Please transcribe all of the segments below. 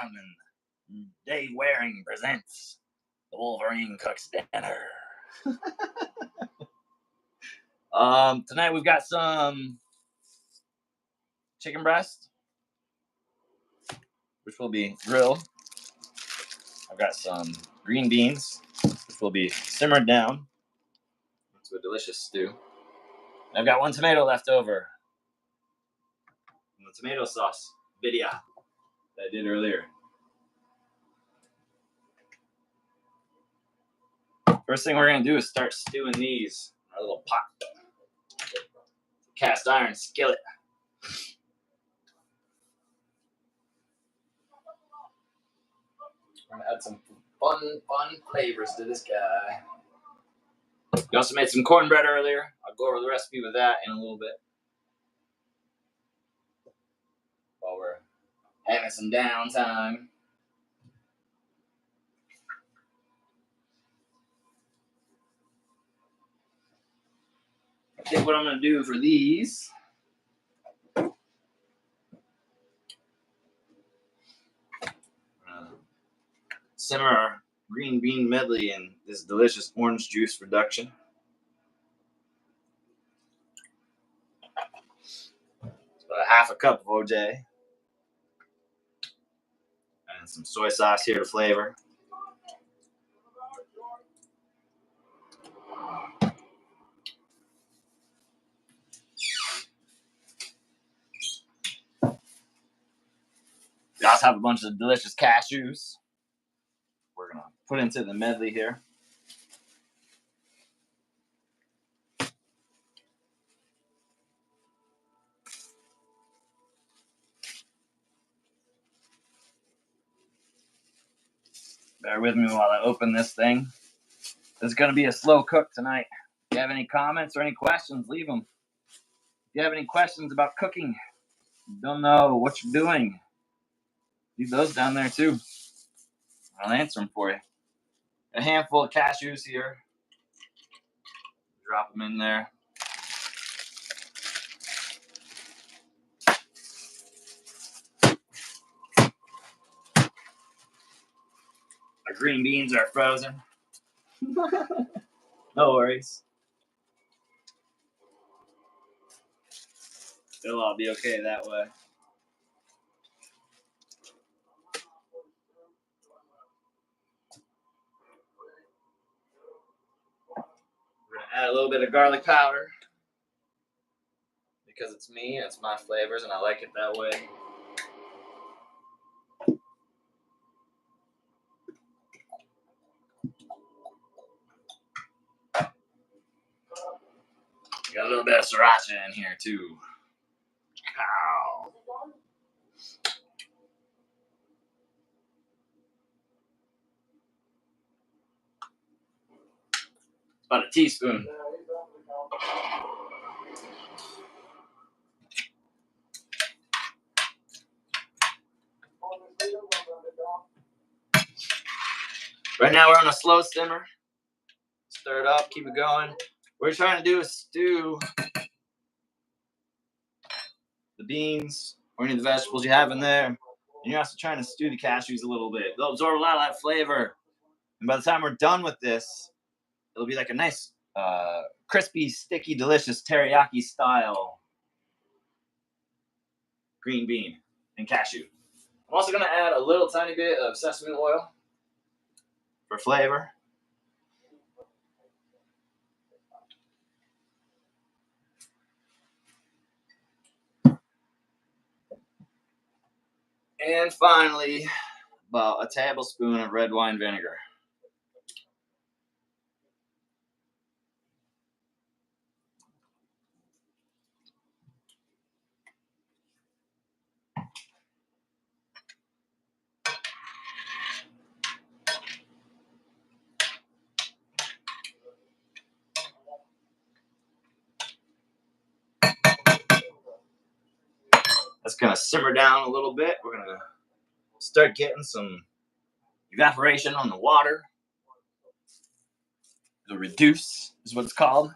and Dave Waring presents the Wolverine Cooks Dinner. Tonight we've got some chicken breast, which will be grilled. I've got some green beans, which will be simmered down into a delicious stew. And I've got one tomato left over from the tomato sauce video that I did earlier. First thing we're going to do is start stewing these in our little pot. Cast iron skillet. We're going to add some fun flavors to this guy. We also made some cornbread earlier. I'll go over the recipe with that in a little bit. While we're having some downtime. I think what I'm going to do for these simmer our green bean medley in this delicious orange juice reduction. It's about a half a cup of OJ. And some soy sauce here to flavor. We also have a bunch of delicious cashews we're going to put into the medley here. Bear with me while I open this thing. This is going to be a slow cook tonight. If you have any comments or any questions, leave them. If you have any questions about cooking, don't know what you're doing, leave those down there too. I'll answer them for you. A handful of cashews here. Drop them in there. Our green beans are frozen. No worries. It'll all be okay that way. We're going to add a little bit of garlic powder because it's me and it's my flavors and I like it that way. Got a little bit of sriracha in here too. Ow. About a teaspoon. Right now we're on a slow simmer. Stir it up, keep it going. What we're trying to do is stew the beans or any of the vegetables you have in there. And you're also trying to stew the cashews a little bit. They'll absorb a lot of that flavor. And by the time we're done with this, it'll be like a nice, crispy, sticky, delicious teriyaki style green bean and cashew. I'm also going to add a little tiny bit of sesame oil for flavor. And finally, about a tablespoon of red wine vinegar. That's going to simmer down a little bit. We're going to start getting some evaporation on the water. The reduce is what it's called.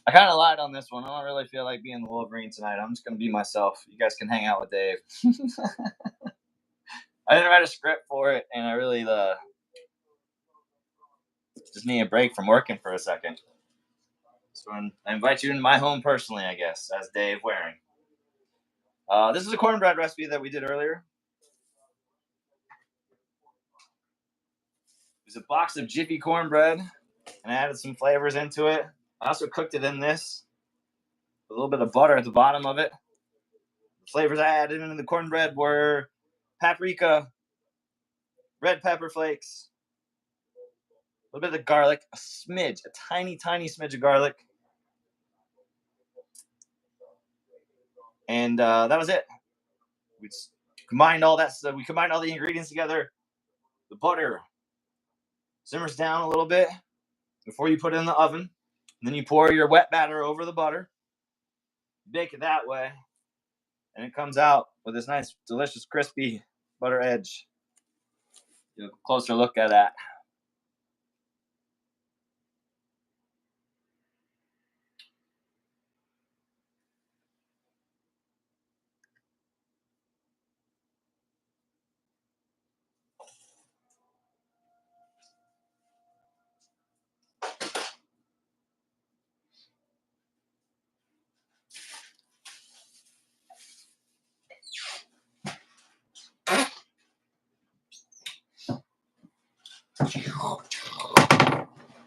I kind of lied on this one. I don't really feel like being the Wolverine tonight. I'm just going to be myself. You guys can hang out with Dave. I didn't write a script for it, and I really just need a break from working for a second. So I invite you into my home personally, I guess, as Dave Waring. This is a cornbread recipe that we did earlier. It was a box of Jiffy cornbread, and I added some flavors into it. I also cooked it in this with a little bit of butter at the bottom of it. The flavors I added into the cornbread were paprika, red pepper flakes, a little bit of garlic, a smidge, a tiny smidge of garlic. And that was it. We combined all that stuff. We combined all the ingredients together. The butter simmers down a little bit before you put it in the oven. And then you pour your wet batter over the butter. Bake it that way. And it comes out with this nice, delicious, crispy butter edge. Get a closer look at that.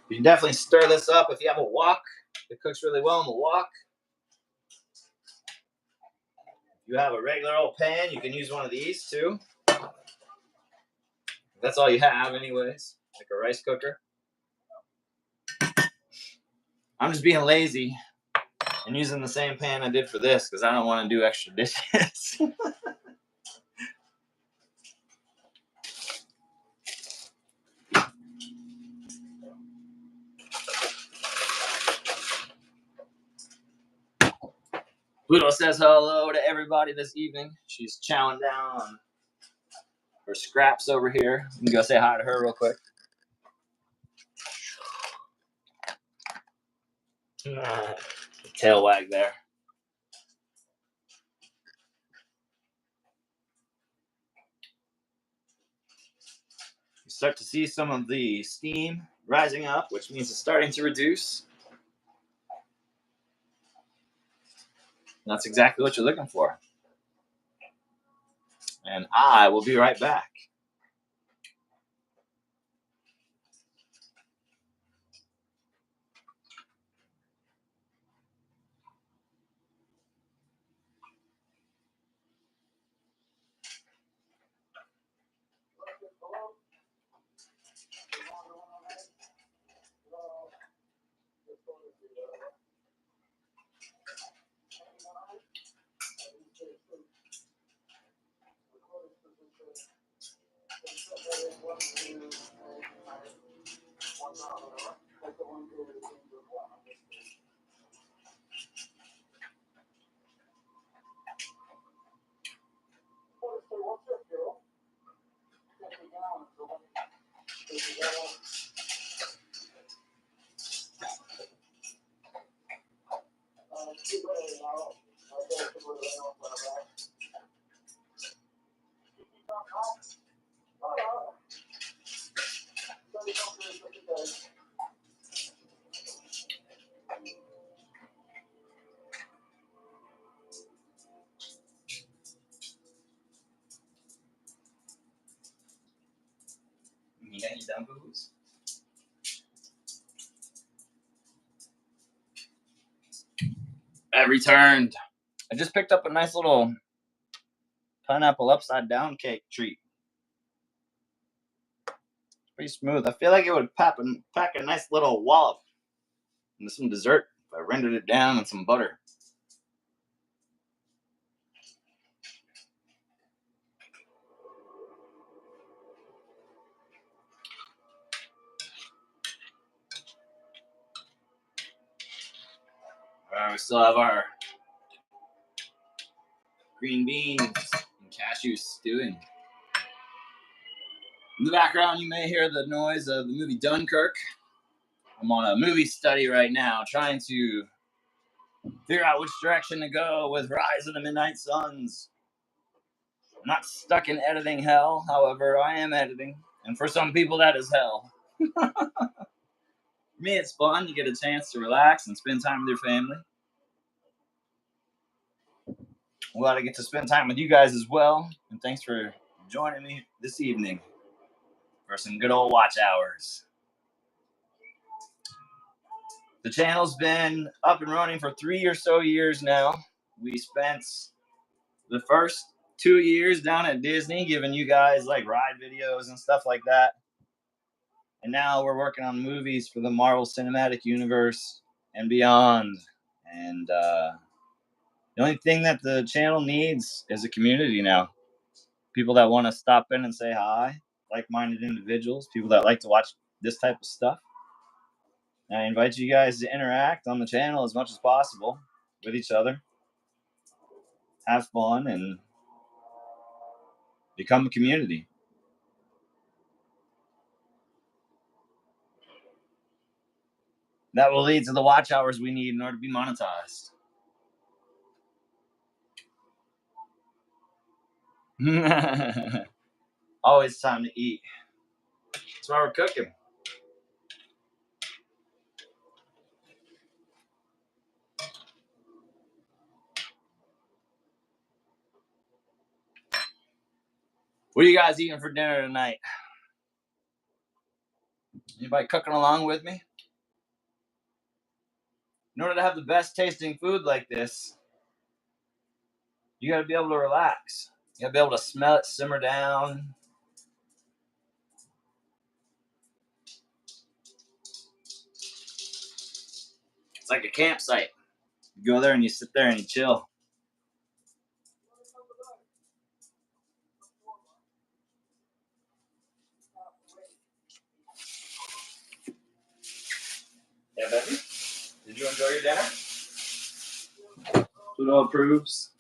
You can definitely stir this up if you have a wok. It cooks really well in the wok. If you have a regular old pan, you can use one of these too. That's all you have anyways, like a rice cooker. I'm just being lazy and using the same pan I did for this because I don't want to do extra dishes. Pluto says hello to everybody this evening. She's chowing down on her scraps over here. I'm gonna go say hi to her real quick. Tail wag there. You start to see some of the steam rising up, which means it's starting to reduce. And that's exactly what you're looking for. And I will be right back. You got any dumb booze? I returned. I just picked up a nice little pineapple upside down cake treat. It's pretty smooth. I feel like it would pack a nice little wallop into some dessert if I rendered it down in some butter. We still have our green beans and cashews stewing. In the background, you may hear the noise of the movie Dunkirk. I'm on a movie study right now, trying to figure out which direction to go with Rise of the Midnight Suns. I'm not stuck in editing hell, however, I am editing. And for some people, that is hell. For me, it's fun. You get a chance to relax and spend time with your family. I'm glad I get to spend time with you guys as well. And thanks for joining me this evening for some good old watch hours. The channel's been up and running for 3 or so years now. We spent the first 2 years down at Disney giving you guys like ride videos and stuff like that. And now we're working on movies for the Marvel Cinematic Universe and beyond. And the only thing that the channel needs is a community now. People that want to stop in and say hi, like-minded individuals, people that like to watch this type of stuff. And I invite you guys to interact on the channel as much as possible with each other. Have fun and become a community. That will lead to the watch hours we need in order to be monetized. Always time to eat. That's why we're cooking. What are you guys eating for dinner tonight? Anybody cooking along with me? In order to have the best tasting food like this, you got to be able to relax. You got to be able to smell it simmer down. It's like a campsite. You go there and you sit there and you chill. Yeah, baby? Did you enjoy your dinner? Pluto approves.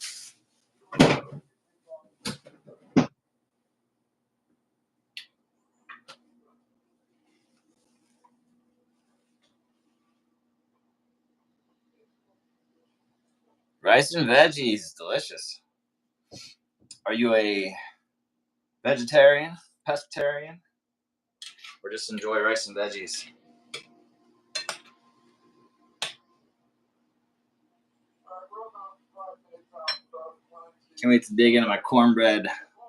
Rice and veggies, delicious. Are you a vegetarian, pescatarian, or just enjoy rice and veggies? Can't wait to dig into my cornbread.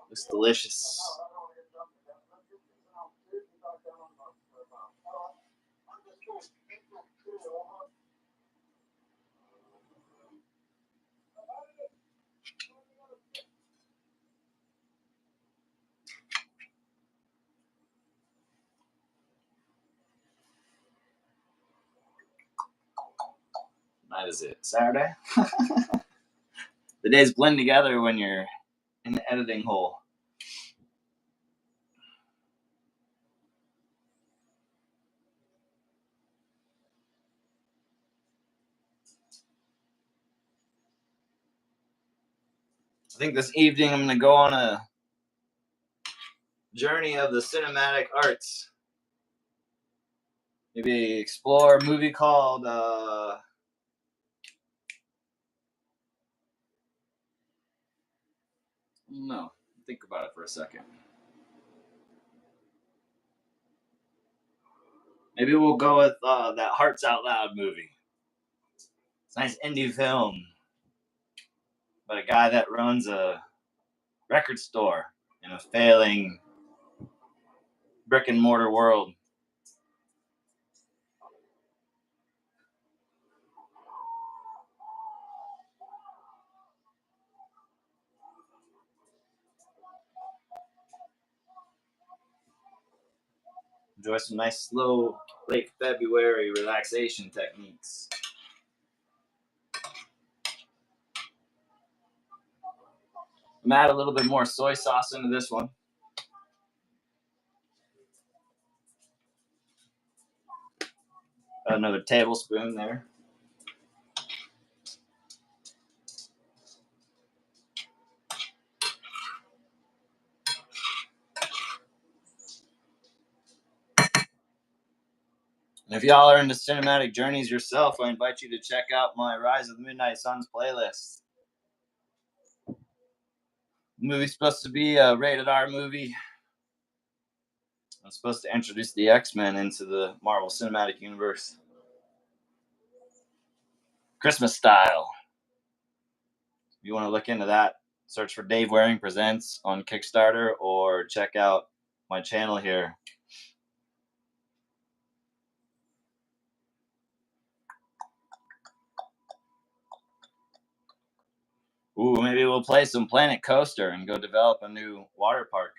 Looks delicious. Night is it? Saturday? The days blend together when you're in the editing hole. I think this evening I'm going to go on a journey of the cinematic arts. Maybe explore a movie called no, think about it for a second. Maybe we'll go with that Hearts Out Loud movie. It's a nice indie film about a guy that runs a record store in a failing brick and mortar world. Enjoy some nice slow late February relaxation techniques. I'm gonna add a little bit more soy sauce into this one. Another tablespoon there. And if y'all are into cinematic journeys yourself, I invite you to check out my Rise of the Midnight Suns playlist. The movie's supposed to be a rated R movie. It's supposed to introduce the X-Men into the Marvel Cinematic Universe. Christmas style. If you want to look into that, search for Dave Waring Presents on Kickstarter or check out my channel here. Ooh, maybe we'll play some Planet Coaster and go develop a new water park.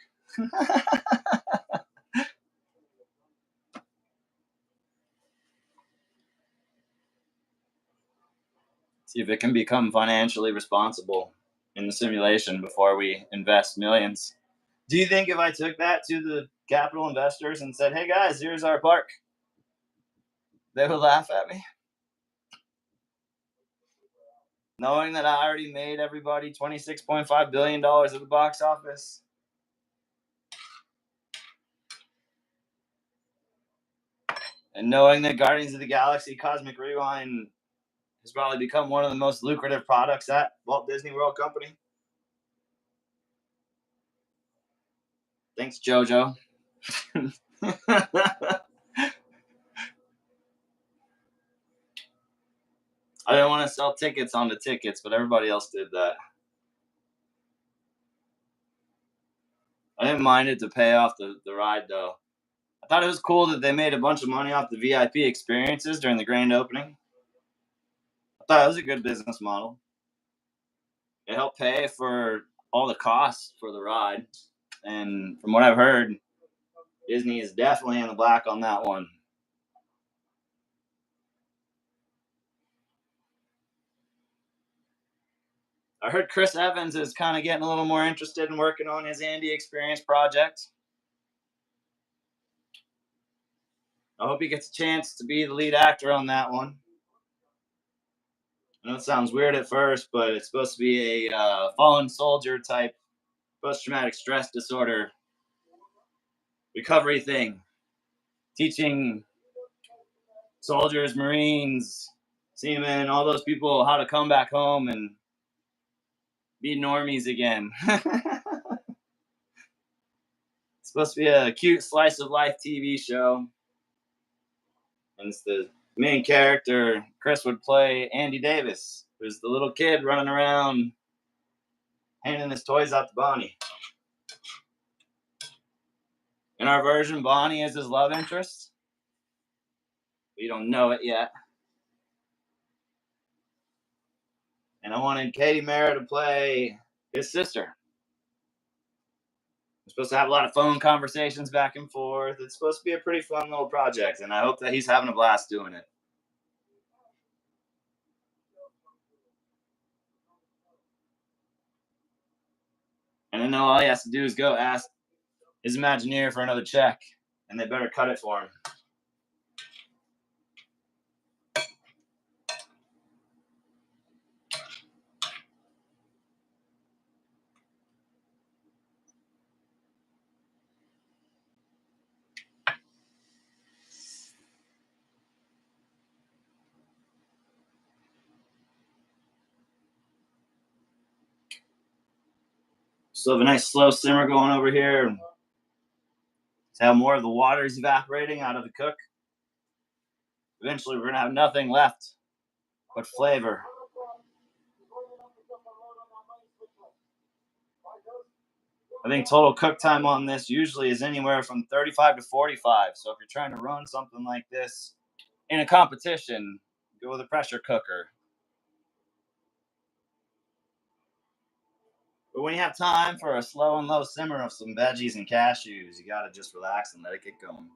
See if it can become financially responsible in the simulation before we invest millions. Do you think if I took that to the capital investors and said, hey guys, here's our park, they would laugh at me? Knowing that I already made everybody $26.5 billion at the box office. And knowing that Guardians of the Galaxy Cosmic Rewind has probably become one of the most lucrative products at Walt Disney World Company. Thanks, JoJo. I didn't want to sell tickets on the tickets, but everybody else did that. I didn't mind it to pay off the ride, though. I thought it was cool that they made a bunch of money off the VIP experiences during the grand opening. I thought it was a good business model. It helped pay for all the costs for the ride. And from what I've heard, Disney is definitely in the black on that one. I heard Chris Evans is kind of getting a little more interested in working on his Andy Experience project. I hope he gets a chance to be the lead actor on that one. I know it sounds weird at first, but it's supposed to be a fallen soldier type post-traumatic stress disorder recovery thing. Teaching soldiers, Marines, seamen, all those people how to come back home and be normies again. It's supposed to be a cute slice of life TV show. And it's the main character, Chris would play Andy Davis, who's the little kid running around handing his toys out to Bonnie. In our version, Bonnie is his love interest. We don't know it yet. And I wanted Katie Mara to play his sister. We're supposed to have a lot of phone conversations back and forth. It's supposed to be a pretty fun little project, and I hope that he's having a blast doing it. And I know all he has to do is go ask his Imagineer for another check, and they better cut it for him. So have a nice slow simmer going over here. To have more of the water is evaporating out of the cook. Eventually, we're going to have nothing left but flavor. I think total cook time on this usually is anywhere from 35 to 45. So if you're trying to run something like this in a competition, go with a pressure cooker. But when you have time for a slow and low simmer of some veggies and cashews, you got to just relax and let it get going.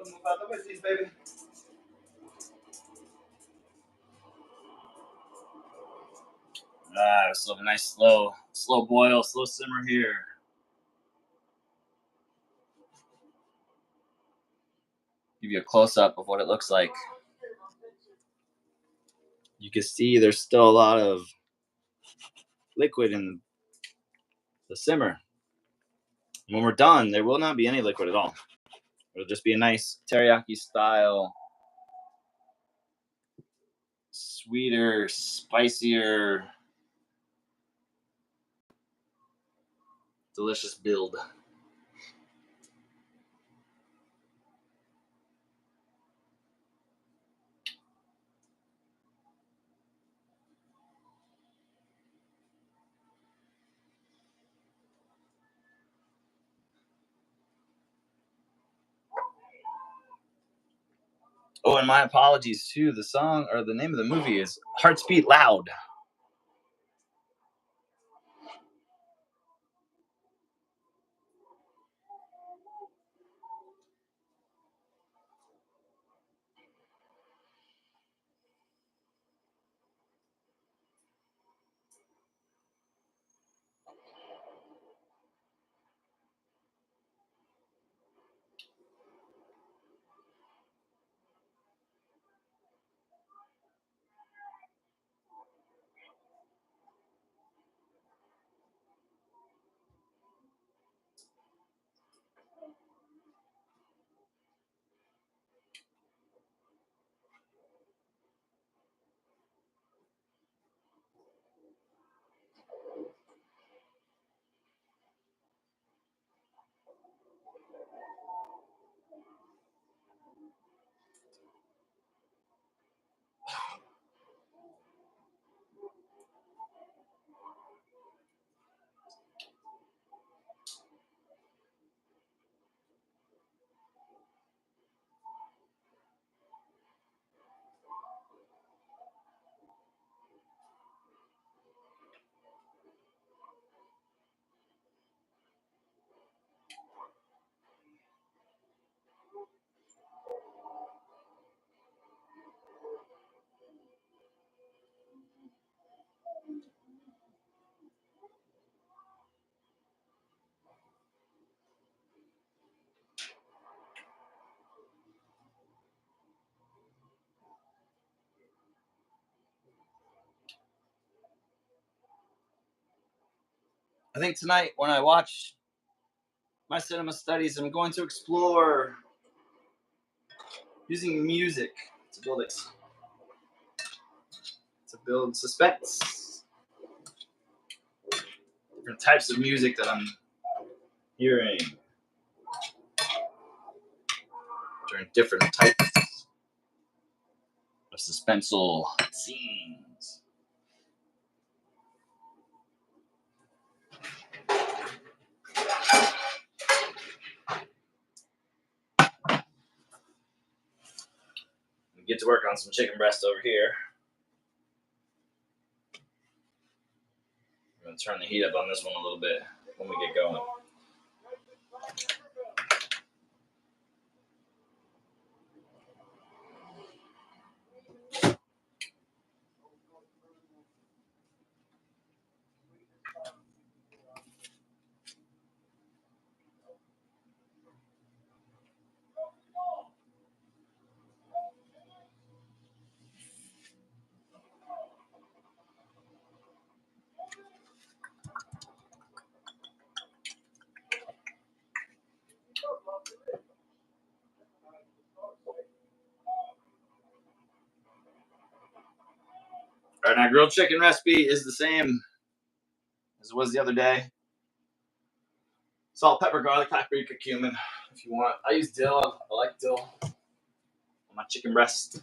Move out the way, please, baby. So a nice slow boil, slow simmer here. Give you a close up of what it looks like. You can see there's still a lot of liquid in the simmer. And when we're done, there will not be any liquid at all. It'll just be a nice teriyaki style, sweeter, spicier, delicious build. Oh, and my apologies too. The song or the name of the movie is Hearts Beat Loud. I think tonight when I watch my cinema studies, I'm going to explore using music to build it, to build suspense. Different types of music that I'm hearing during different types of suspenseful scenes. We get to work on some chicken breast over here. I'm going to turn the heat up on this one a little bit when we get going. All right, now grilled chicken recipe is the same as it was the other day. Salt, pepper, garlic, paprika, cumin, if you want. I use dill. I like dill on my chicken breast.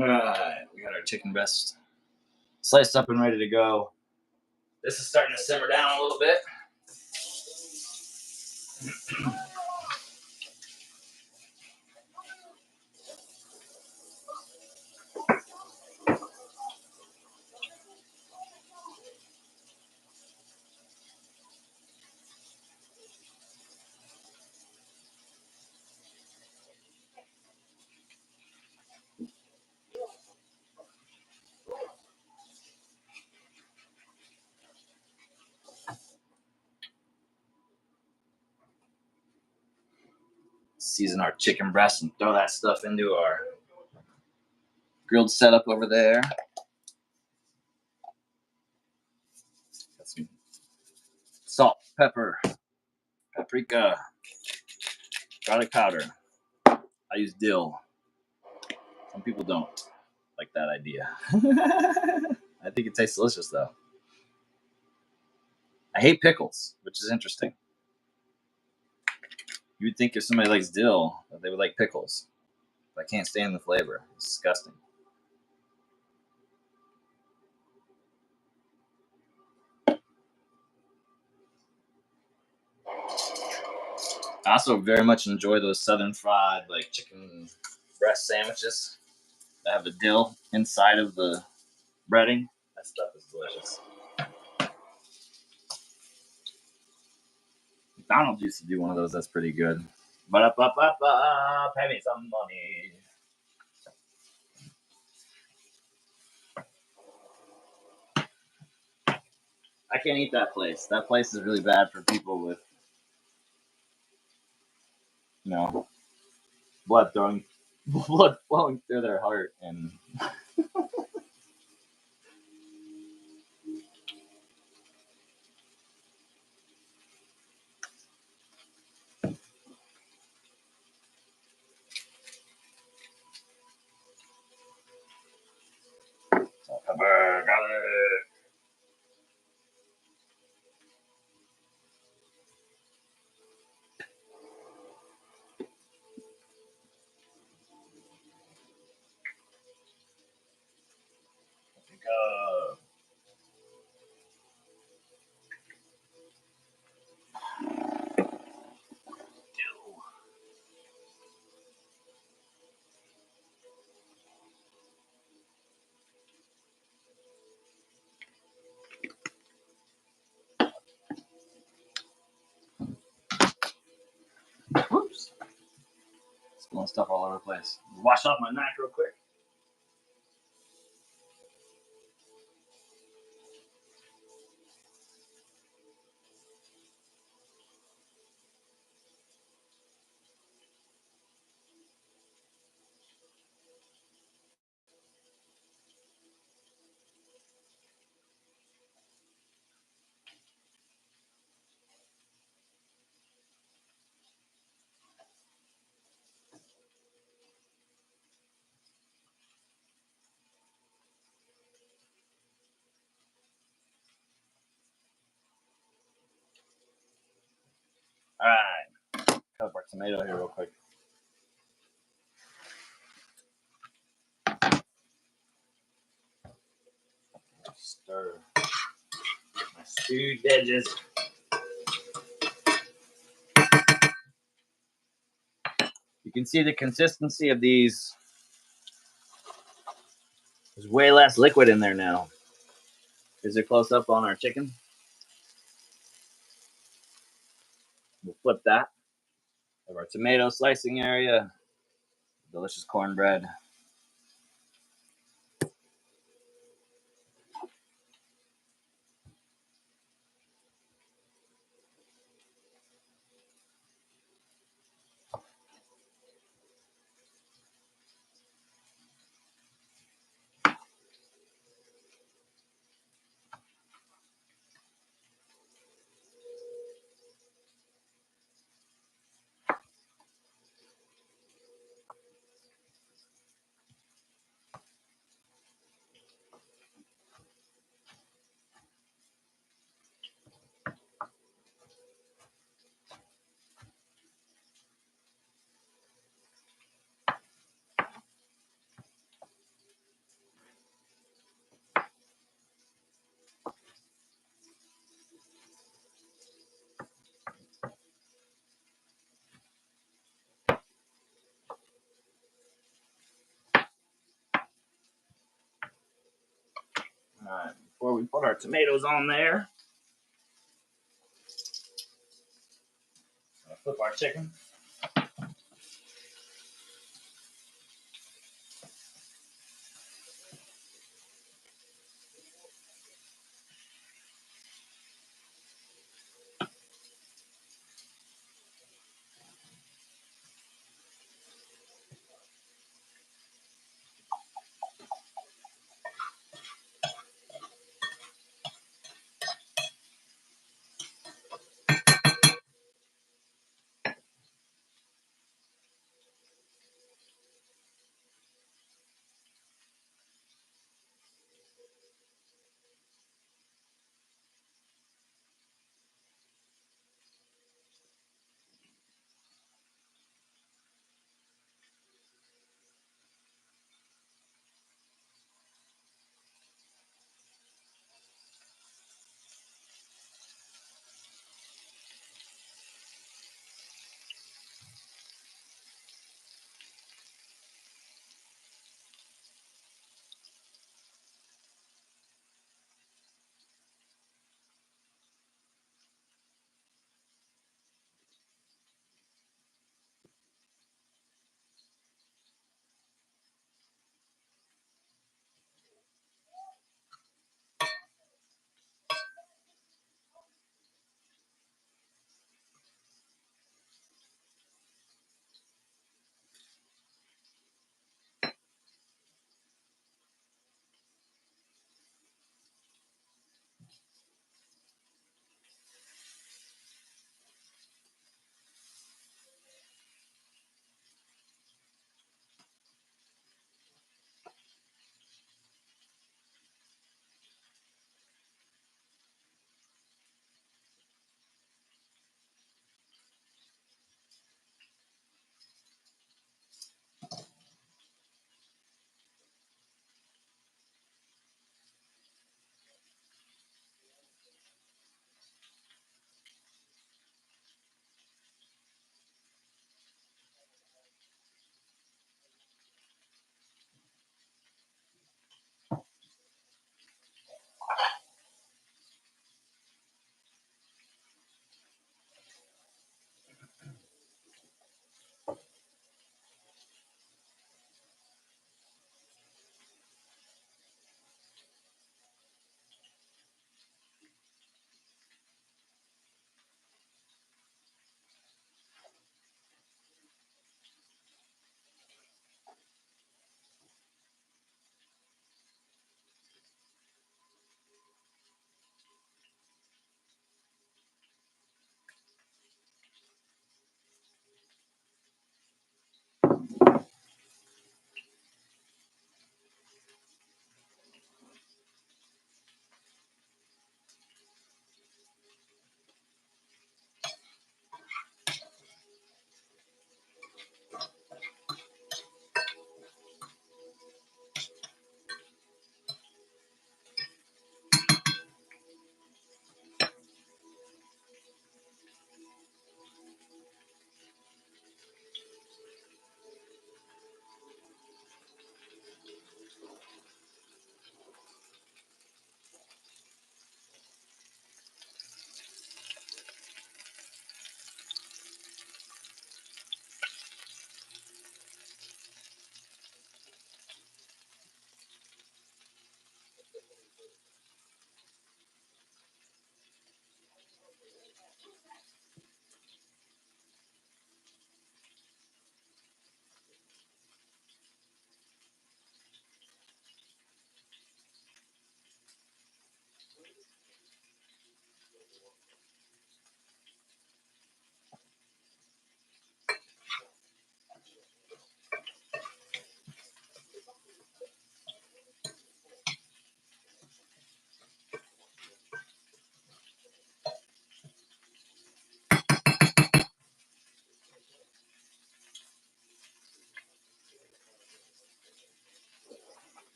All right, we got our chicken breast sliced up and ready to go. This is starting to simmer down a little bit. Season our chicken breast and throw that stuff into our grilled setup over there. Got some salt, pepper, paprika, garlic powder. I use dill. Some people don't like that idea. I think it tastes delicious though. I hate pickles, which is interesting. You'd think if somebody likes dill that they would like pickles. But I can't stand the flavor. It's disgusting. I also very much enjoy those southern fried like chicken breast sandwiches that have the dill inside of the breading. That stuff is delicious. McDonald's used to do one of those. That's pretty good. Ba-da-ba-ba-ba, pay me some money. I can't eat that place. That place is really bad for people with, you know, blood flowing through their heart and pepper, garlic. Paprika. Whoops. Spilling stuff all over the place. Wash off my knife real quick. All right, cut up our tomato here real quick. Stir my stewed veggies. You can see the consistency of these. There's way less liquid in there now. Is there close up on our chicken? We'll flip that. Have our tomato slicing area. Delicious cornbread. All right, before we put our tomatoes on there, flip our chicken.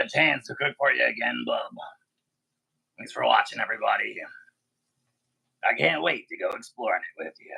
get a chance to cook for you again, bub. Thanks for watching, everybody. I can't wait to go exploring it with you.